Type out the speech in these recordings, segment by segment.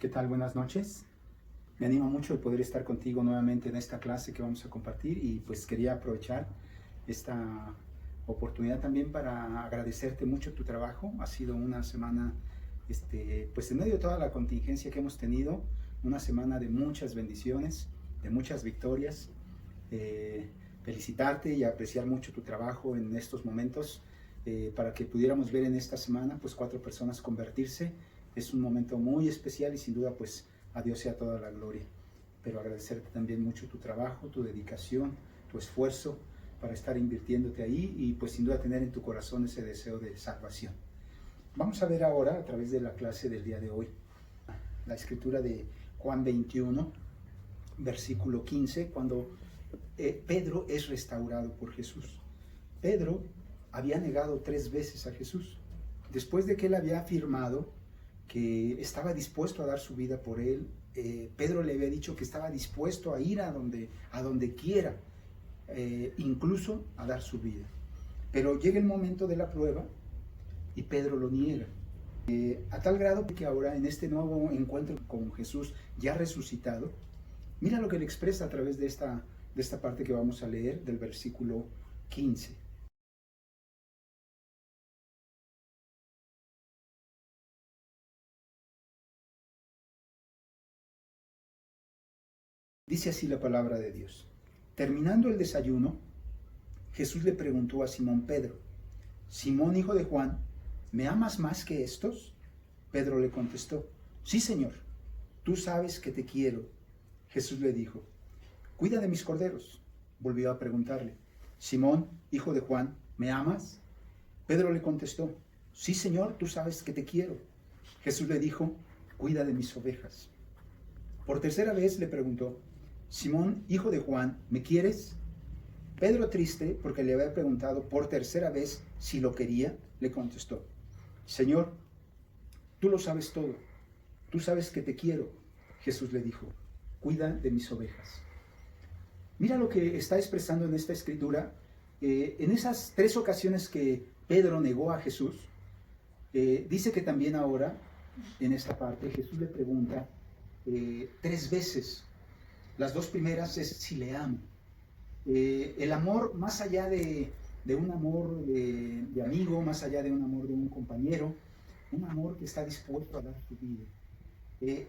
¿Qué tal? Buenas noches. Me anima mucho el poder estar contigo nuevamente en esta clase que vamos a compartir y pues quería aprovechar esta oportunidad también para agradecerte mucho tu trabajo. Ha sido una semana, pues en medio de toda la contingencia que hemos tenido, una semana de muchas bendiciones, de muchas victorias. Felicitarte y apreciar mucho tu trabajo en estos momentos para que pudiéramos ver en esta semana pues 4 personas convertirse. Es un momento muy especial y sin duda pues a Dios sea toda la gloria. Pero agradecerte también mucho tu trabajo, tu dedicación, tu esfuerzo para estar invirtiéndote ahí y pues sin duda tener en tu corazón ese deseo de salvación. Vamos a ver ahora a través de la clase del día de hoy la escritura de Juan 21, versículo 15, cuando Pedro es restaurado por Jesús. Pedro había negado 3 veces a Jesús. Después de que él había afirmado que estaba dispuesto a dar su vida por él, Pedro le había dicho que estaba dispuesto a ir a donde quiera, incluso a dar su vida. Pero llega el momento de la prueba y Pedro lo niega. A tal grado que ahora en este nuevo encuentro con Jesús ya resucitado, mira lo que le expresa a través de esta parte que vamos a leer del versículo 15. Dice así la palabra de Dios. Terminando el desayuno, Jesús le preguntó a Simón Pedro: Simón, hijo de Juan, ¿me amas más que estos? Pedro le contestó: Sí, Señor, tú sabes que te quiero. Jesús le dijo: Cuida de mis corderos. Volvió a preguntarle: Simón, hijo de Juan, ¿me amas? Pedro le contestó: Sí, Señor, tú sabes que te quiero. Jesús le dijo: Cuida de mis ovejas. Por tercera vez le preguntó: Simón, hijo de Juan, ¿me quieres? Pedro, triste porque le había preguntado por tercera vez si lo quería, le contestó: Señor, tú lo sabes todo, tú sabes que te quiero. Jesús le dijo: Cuida de mis ovejas. Mira lo que está expresando en esta escritura. En esas 3 ocasiones que Pedro negó a Jesús, dice que también ahora, en esta parte, Jesús le pregunta 3 veces. Las 2 primeras es si le amo. El amor más allá de un amor de amigo, más allá de un amor de un compañero, un amor que está dispuesto a dar su vida.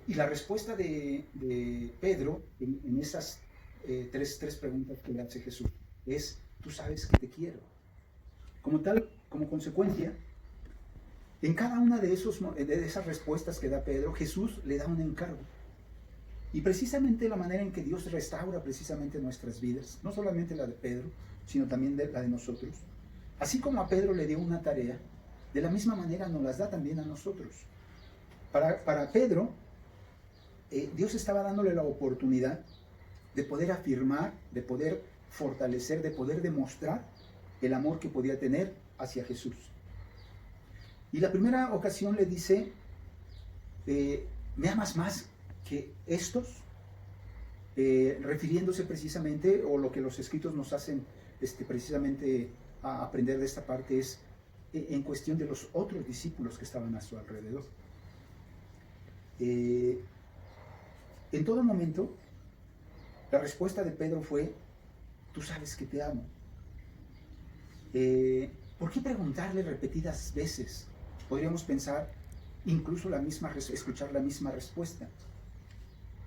Y la respuesta de Pedro en esas 3 preguntas que le hace Jesús es: tú sabes que te quiero. Como consecuencia, en cada una de esas respuestas que da Pedro, Jesús le da un encargo. Y precisamente la manera en que Dios restaura precisamente nuestras vidas, no solamente la de Pedro, sino también la de nosotros. Así como a Pedro le dio una tarea, de la misma manera nos las da también a nosotros. Para Pedro, Dios estaba dándole la oportunidad de poder afirmar, de poder fortalecer, de poder demostrar el amor que podía tener hacia Jesús. Y la primera ocasión le dice: ¿me amas más que estos? Refiriéndose precisamente, o lo que los escritos nos hacen precisamente a aprender de esta parte, es en cuestión de los otros discípulos que estaban a su alrededor. En todo momento, la respuesta de Pedro fue: tú sabes que te amo. ¿Por qué preguntarle repetidas veces? Podríamos pensar incluso escuchar la misma respuesta.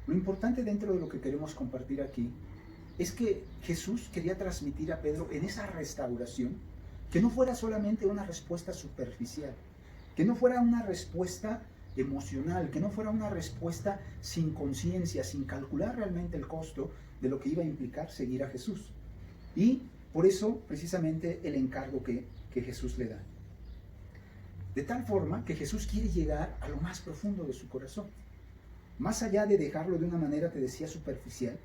Lo importante dentro de lo que queremos compartir aquí es que Jesús quería transmitir a Pedro en esa restauración que no fuera solamente una respuesta superficial, que no fuera una respuesta emocional, que no fuera una respuesta sin conciencia, sin calcular realmente el costo de lo que iba a implicar seguir a Jesús. Y por eso precisamente el encargo que Jesús le da. De tal forma que Jesús quiere llegar a lo más profundo de su corazón. Más allá de dejarlo de una manera, te decía, superficial,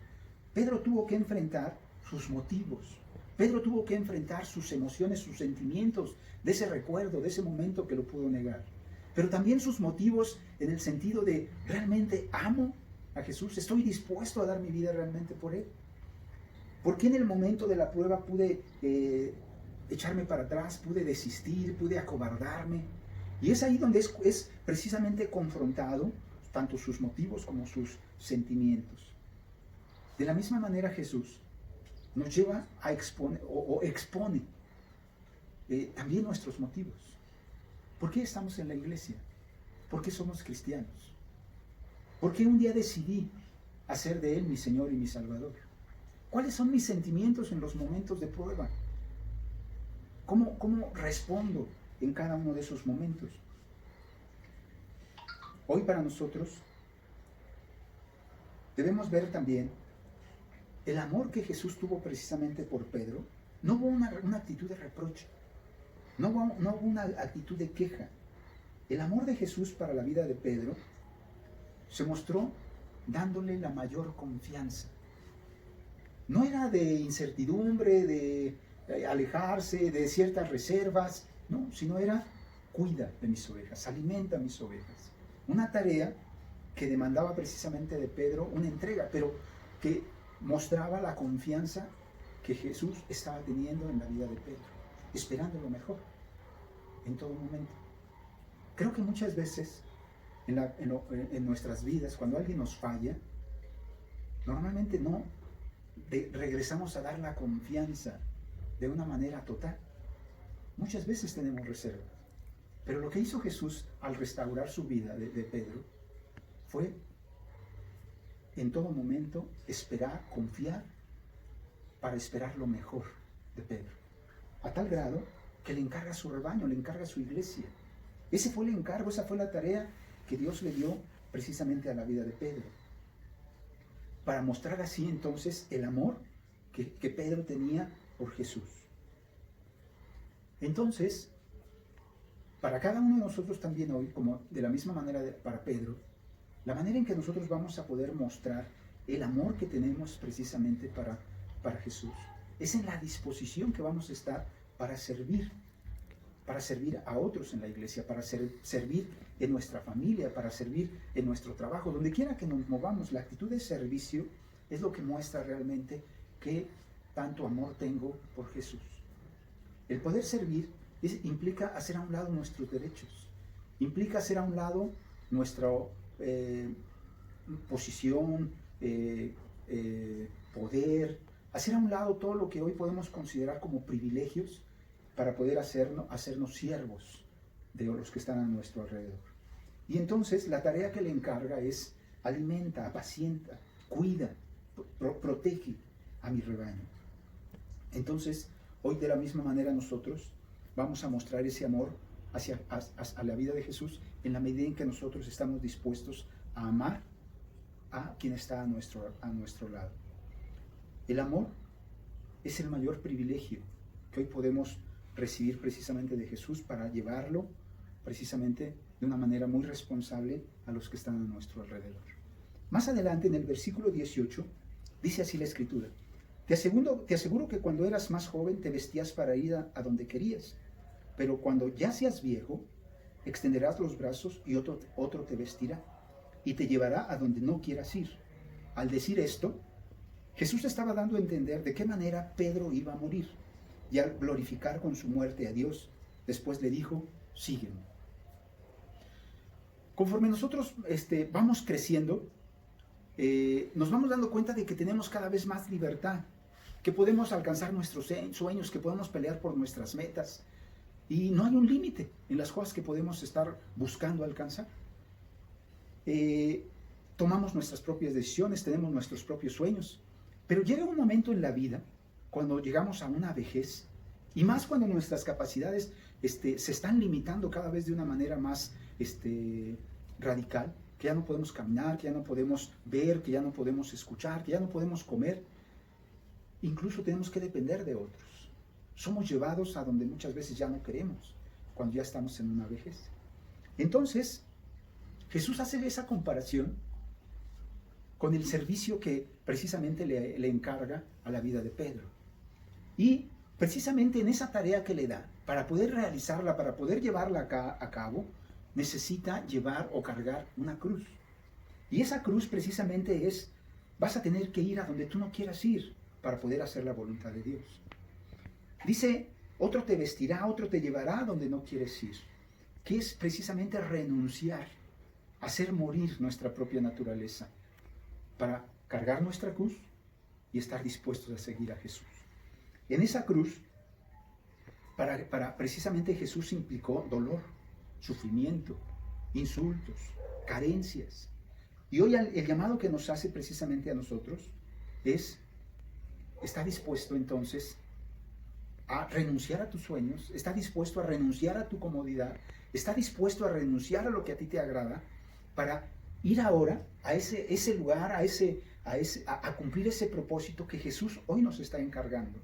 Pedro tuvo que enfrentar sus motivos. Pedro tuvo que enfrentar sus emociones, sus sentimientos de ese recuerdo, de ese momento que lo pudo negar. Pero también sus motivos en el sentido de: ¿realmente amo a Jesús? ¿Estoy dispuesto a dar mi vida realmente por Él? ¿Por qué en el momento de la prueba pude echarme para atrás, pude desistir, pude acobardarme? Y es ahí donde es precisamente confrontado tanto sus motivos como sus sentimientos. De la misma manera Jesús nos lleva a exponer o expone también nuestros motivos. ¿Por qué estamos en la iglesia? ¿Por qué somos cristianos? ¿Por qué un día decidí hacer de Él mi Señor y mi Salvador? ¿Cuáles son mis sentimientos en los momentos de prueba? ¿Cómo respondo en cada uno de esos momentos? Hoy para nosotros debemos ver también el amor que Jesús tuvo precisamente por Pedro. No hubo una actitud de reproche, no hubo una actitud de queja. El amor de Jesús para la vida de Pedro se mostró dándole la mayor confianza. No era de incertidumbre, de alejarse, de ciertas reservas, no, sino era: cuida de mis ovejas, alimenta mis ovejas. Una tarea que demandaba precisamente de Pedro una entrega, pero que mostraba la confianza que Jesús estaba teniendo en la vida de Pedro, esperando lo mejor en todo momento. Creo que muchas veces en nuestras vidas, cuando alguien nos falla, normalmente no regresamos a dar la confianza de una manera total. Muchas veces tenemos reservas, pero lo que hizo Jesús al restaurar su vida de Pedro fue en todo momento esperar, confiar, para esperar lo mejor de Pedro, a tal grado que le encarga su rebaño, le encarga su iglesia. Ese fue el encargo, esa fue la tarea que Dios le dio precisamente a la vida de Pedro, para mostrar así entonces el amor que Pedro tenía por Jesús. Entonces, para cada uno de nosotros también hoy, como de la misma manera para Pedro, la manera en que nosotros vamos a poder mostrar el amor que tenemos precisamente para Jesús es en la disposición que vamos a estar para servir a otros en la iglesia, para servir en nuestra familia, para servir en nuestro trabajo, donde quiera que nos movamos. La actitud de servicio es lo que muestra realmente qué tanto amor tengo por Jesús. El poder servir implica hacer a un lado nuestros derechos, implica hacer a un lado nuestra posición, poder, hacer a un lado todo lo que hoy podemos considerar como privilegios para poder hacernos siervos de los que están a nuestro alrededor. Y entonces la tarea que le encarga es: alimenta, apacienta, cuida, protege a mi rebaño. Entonces, hoy de la misma manera nosotros vamos a mostrar ese amor a la vida de Jesús en la medida en que nosotros estamos dispuestos a amar a quien está a nuestro lado. El amor es el mayor privilegio que hoy podemos recibir precisamente de Jesús para llevarlo precisamente de una manera muy responsable a los que están a nuestro alrededor. Más adelante, en el versículo 18, dice así la Escritura: te aseguro que cuando eras más joven te vestías para ir a donde querías, pero cuando ya seas viejo, extenderás los brazos y otro te vestirá y te llevará a donde no quieras ir. Al decir esto, Jesús estaba dando a entender de qué manera Pedro iba a morir, y al glorificar con su muerte a Dios, después le dijo: sígueme. Conforme nosotros vamos creciendo, nos vamos dando cuenta de que tenemos cada vez más libertad, que podemos alcanzar nuestros sueños, que podemos pelear por nuestras metas, y no hay un límite en las cosas que podemos estar buscando alcanzar. Tomamos nuestras propias decisiones, tenemos nuestros propios sueños, pero llega un momento en la vida cuando llegamos a una vejez, y más cuando nuestras capacidades se están limitando cada vez de una manera más radical, que ya no podemos caminar, que ya no podemos ver, que ya no podemos escuchar, que ya no podemos comer. Incluso tenemos que depender de otros. Somos llevados a donde muchas veces ya no queremos, cuando ya estamos en una vejez. Entonces, Jesús hace esa comparación con el servicio que precisamente le encarga a la vida de Pedro. Y precisamente en esa tarea que le da, para poder realizarla, para poder llevarla a cabo, necesita llevar o cargar una cruz. Y esa cruz precisamente vas a tener que ir a donde tú no quieras ir para poder hacer la voluntad de Dios. Dice: otro te vestirá, otro te llevará a donde no quieres ir, que es precisamente renunciar hacer morir nuestra propia naturaleza para cargar nuestra cruz y estar dispuestos a seguir a Jesús. En esa cruz, precisamente Jesús implicó dolor, sufrimiento, insultos, carencias. Y hoy el llamado que nos hace precisamente a nosotros es, ¿está dispuesto entonces a renunciar a tus sueños? ¿Está dispuesto a renunciar a tu comodidad? ¿Está dispuesto a renunciar a lo que a ti te agrada para ir ahora a ese lugar, a cumplir ese propósito que Jesús hoy nos está encargando,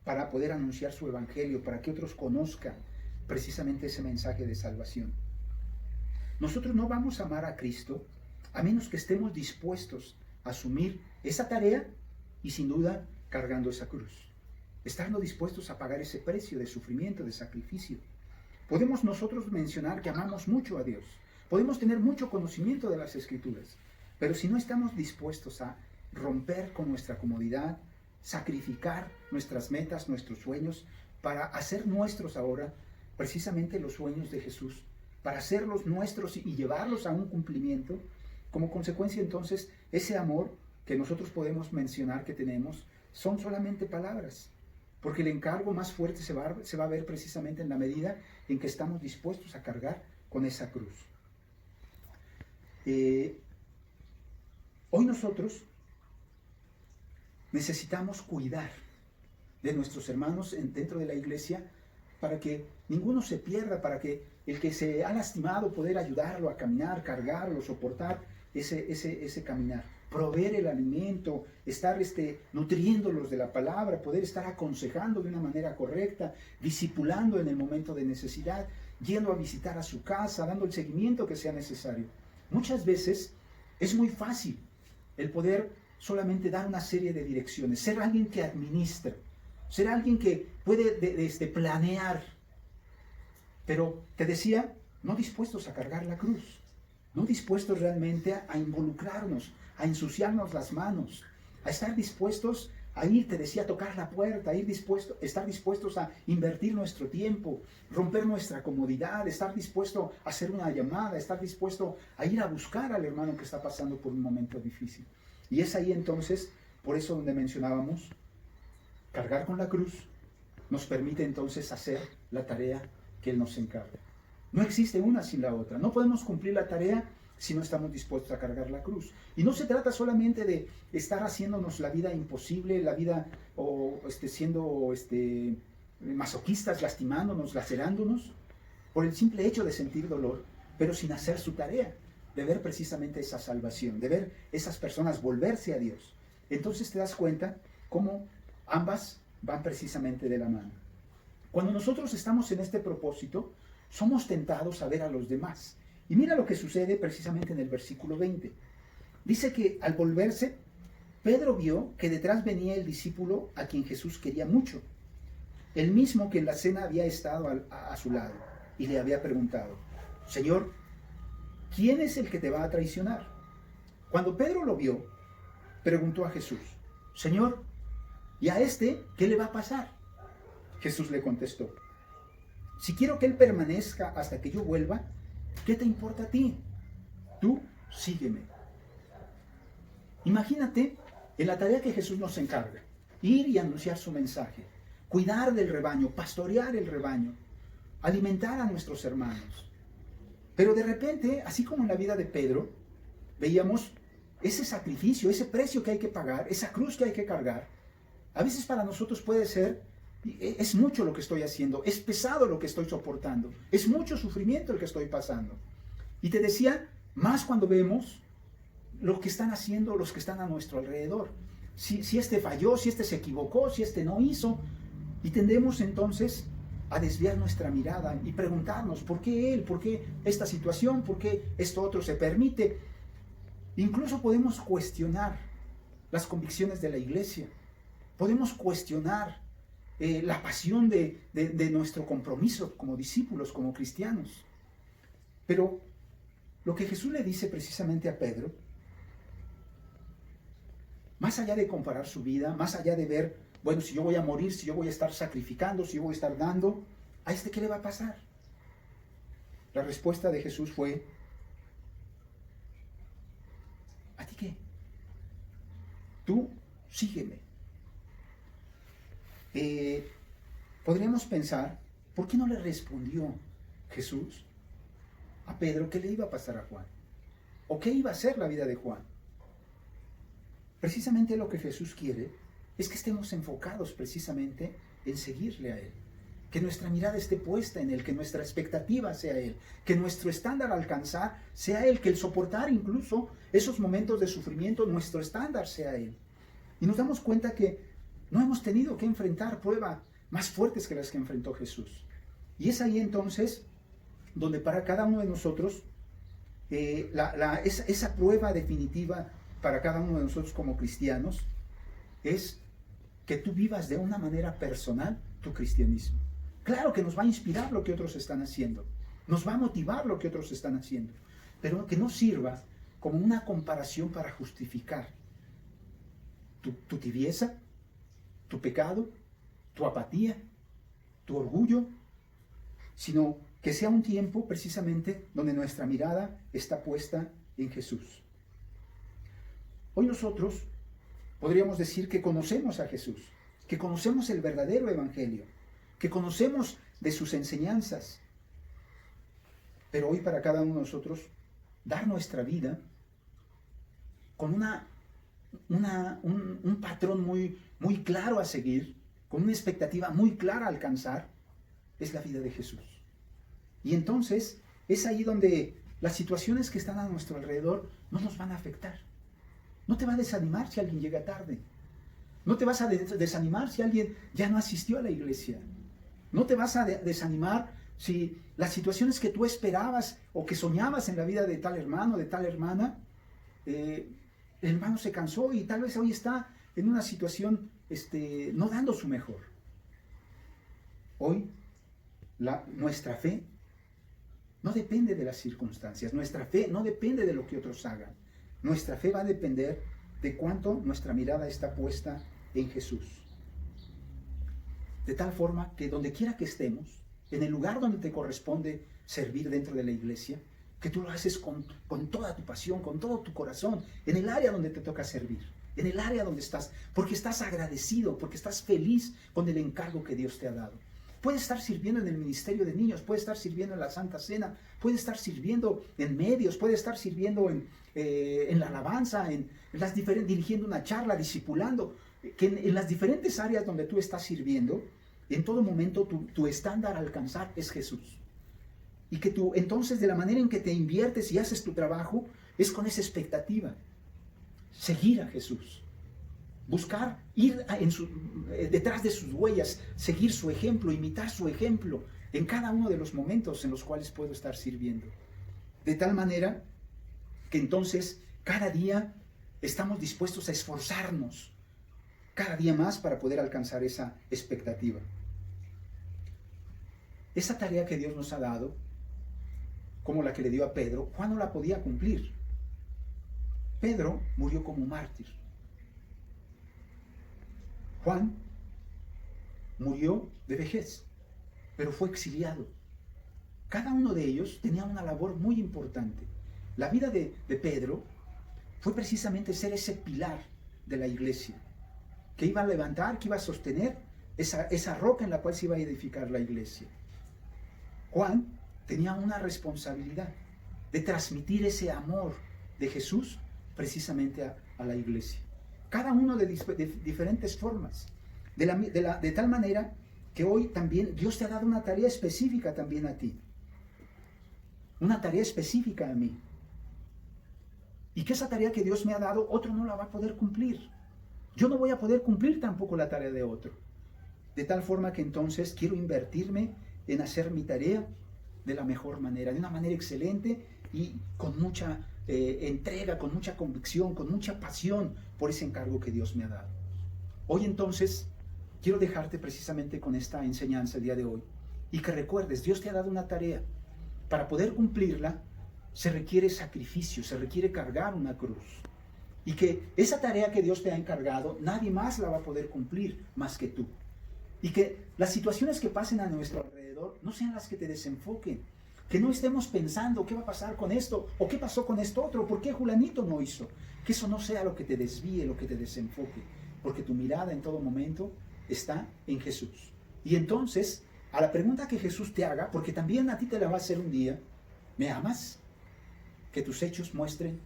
para poder anunciar su evangelio, para que otros conozcan precisamente ese mensaje de salvación? Nosotros no vamos a amar a Cristo a menos que estemos dispuestos a asumir esa tarea y sin duda cargando esa cruz. Estando dispuestos a pagar ese precio de sufrimiento, de sacrificio. Podemos nosotros mencionar que amamos mucho a Dios. Podemos tener mucho conocimiento de las Escrituras. Pero si no estamos dispuestos a romper con nuestra comodidad, sacrificar nuestras metas, nuestros sueños, para hacer nuestros ahora precisamente los sueños de Jesús, para hacerlos nuestros y llevarlos a un cumplimiento, como consecuencia entonces ese amor que nosotros podemos mencionar que tenemos son solamente palabras, porque el encargo más fuerte se va a ver precisamente en la medida en que estamos dispuestos a cargar con esa cruz. Hoy nosotros necesitamos cuidar de nuestros hermanos dentro de la iglesia para que ninguno se pierda, para que el que se ha lastimado poder ayudarlo a caminar, cargarlo, soportar ese caminar, proveer el alimento, estar nutriéndolos de la palabra, poder estar aconsejando de una manera correcta, discipulando en el momento de necesidad, yendo a visitar a su casa, dando el seguimiento que sea necesario. Muchas veces es muy fácil el poder solamente dar una serie de direcciones, ser alguien que administra, ser alguien que puede planear, pero te decía, no dispuestos a cargar la cruz, no dispuestos realmente a involucrarnos, a ensuciarnos las manos, a estar dispuestos a ir, te decía, a tocar la puerta, estar dispuestos a invertir nuestro tiempo, romper nuestra comodidad, estar dispuesto a hacer una llamada, estar dispuesto a ir a buscar al hermano que está pasando por un momento difícil. Y es ahí entonces, por eso donde mencionábamos, cargar con la cruz nos permite entonces hacer la tarea que Él nos encarga. No existe una sin la otra. No podemos cumplir la tarea si no estamos dispuestos a cargar la cruz. Y no se trata solamente de estar haciéndonos la vida imposible, la vida siendo masoquistas, lastimándonos, lacerándonos, por el simple hecho de sentir dolor, pero sin hacer su tarea, de ver precisamente esa salvación, de ver esas personas volverse a Dios. Entonces te das cuenta cómo ambas van precisamente de la mano. Cuando nosotros estamos en este propósito, somos tentados a ver a los demás. Y mira lo que sucede precisamente en el versículo 20. Dice que al volverse, Pedro vio que detrás venía el discípulo a quien Jesús quería mucho, el mismo que en la cena había estado a su lado, y le había preguntado: Señor, ¿quién es el que te va a traicionar? Cuando Pedro lo vio, preguntó a Jesús: Señor, ¿y a qué le va a pasar? Jesús le contestó: si quiero que él permanezca hasta que yo vuelva, ¿qué te importa a ti? Tú sígueme. Imagínate en la tarea que Jesús nos encarga: ir y anunciar su mensaje, cuidar del rebaño, pastorear el rebaño, alimentar a nuestros hermanos. Pero de repente, así como en la vida de Pedro, veíamos ese sacrificio, ese precio que hay que pagar, esa cruz que hay que cargar. A veces para nosotros puede ser: es mucho lo que estoy haciendo, es pesado lo que estoy soportando, es mucho sufrimiento el que estoy pasando. Y te decía, más cuando vemos lo que están haciendo los que están a nuestro alrededor. Si falló, si se equivocó, si no hizo, y tendemos entonces a desviar nuestra mirada y preguntarnos: ¿por qué él? ¿Por qué esta situación? ¿Por qué esto otro se permite? Incluso podemos cuestionar las convicciones de la iglesia, podemos cuestionar la pasión de nuestro compromiso como discípulos, como cristianos. Pero lo que Jesús le dice precisamente a Pedro, más allá de comparar su vida, más allá de ver, bueno, si yo voy a morir, si yo voy a estar sacrificando, si yo voy a estar dando, ¿a qué le va a pasar? La respuesta de Jesús fue: ¿A ti qué? Tú sígueme. Podríamos pensar, ¿por qué no le respondió Jesús a Pedro qué le iba a pasar a Juan? ¿O qué iba a ser la vida de Juan? Precisamente lo que Jesús quiere es que estemos enfocados precisamente en seguirle a Él. Que nuestra mirada esté puesta en Él, que nuestra expectativa sea Él, que nuestro estándar a alcanzar sea Él, que el soportar incluso esos momentos de sufrimiento, nuestro estándar sea Él. Y nos damos cuenta que no hemos tenido que enfrentar pruebas más fuertes que las que enfrentó Jesús. Y es ahí entonces donde para cada uno de nosotros, esa prueba definitiva para cada uno de nosotros como cristianos es que tú vivas de una manera personal tu cristianismo. Claro que nos va a inspirar lo que otros están haciendo, nos va a motivar lo que otros están haciendo, pero que no sirva como una comparación para justificar tu tibieza, tu pecado, tu apatía, tu orgullo, sino que sea un tiempo precisamente donde nuestra mirada está puesta en Jesús. Hoy nosotros podríamos decir que conocemos a Jesús, que conocemos el verdadero evangelio, que conocemos de sus enseñanzas, pero hoy para cada uno de nosotros dar nuestra vida con un patrón muy claro a seguir, con una expectativa muy clara a alcanzar, es la vida de Jesús. Y entonces es ahí donde las situaciones que están a nuestro alrededor no nos van a afectar. No te va a desanimar si alguien llega tarde. No te vas a desanimar si alguien ya no asistió a la iglesia. No te vas a desanimar si las situaciones que tú esperabas o que soñabas en la vida de tal hermano, de tal hermana, el hermano se cansó y tal vez hoy está en una situación no dando su mejor. Hoy nuestra fe no depende de las circunstancias, nuestra fe no depende de lo que otros hagan. Nuestra fe va a depender de cuánto nuestra mirada está puesta en Jesús. De tal forma que donde quiera que estemos, en el lugar donde te corresponde servir dentro de la iglesia, que tú lo haces con toda tu pasión, con todo tu corazón, en el área donde te toca servir, en el área donde estás, porque estás agradecido, porque estás feliz con el encargo que Dios te ha dado. Puede estar sirviendo en el ministerio de niños, puede estar sirviendo en la Santa Cena, puede estar sirviendo en medios, puede estar sirviendo en la alabanza, dirigiendo una charla, discipulando, que en las diferentes áreas donde tú estás sirviendo, en todo momento tu estándar a alcanzar es Jesús. Y que tú entonces de la manera en que te inviertes y haces tu trabajo es con esa expectativa, seguir a Jesús. Buscar ir detrás de sus huellas, seguir su ejemplo, imitar su ejemplo en cada uno de los momentos en los cuales puedo estar sirviendo. De tal manera que entonces cada día estamos dispuestos a esforzarnos cada día más para poder alcanzar esa expectativa. Esa tarea que Dios nos ha dado, como la que le dio a Pedro, Juan no la podía cumplir. Pedro murió como mártir. Juan murió de vejez, pero fue exiliado. Cada uno de ellos tenía una labor muy importante. La vida de Pedro fue precisamente ser ese pilar de la iglesia, que iba a levantar, que iba a sostener esa roca en la cual se iba a edificar la iglesia. Juan tenía una responsabilidad de transmitir ese amor de Jesús precisamente a la iglesia. Cada uno de diferentes formas, de tal manera que hoy también Dios te ha dado una tarea específica también a ti, una tarea específica a mí, y que esa tarea que Dios me ha dado, otro no la va a poder cumplir. Yo no voy a poder cumplir tampoco la tarea de otro, de tal forma que entonces quiero invertirme en hacer mi tarea de la mejor manera, de una manera excelente y con mucha entrega, con mucha convicción, con mucha pasión por ese encargo que Dios me ha dado. Hoy entonces quiero dejarte precisamente con esta enseñanza el día de hoy y que recuerdes, Dios te ha dado una tarea. Para poder cumplirla se requiere sacrificio, se requiere cargar una cruz, y que esa tarea que Dios te ha encargado nadie más la va a poder cumplir más que tú, y que las situaciones que pasen a nuestro alrededor no sean las que te desenfoquen, Que no estemos pensando qué va a pasar con esto, o qué pasó con esto otro, por qué Julanito no hizo. Que eso no sea lo que te desvíe, lo que te desenfoque, porque tu mirada en todo momento está en Jesús. Y entonces, a la pregunta que Jesús te haga, porque también a ti te la va a hacer un día, ¿me amas? Que tus hechos muestren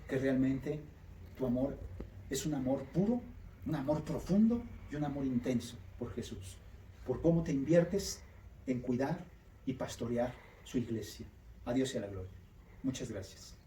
que realmente tu amor es un amor puro, un amor profundo y un amor intenso por Jesús, por cómo te inviertes en cuidar y pastorear su iglesia. A Dios y a la gloria. Muchas gracias.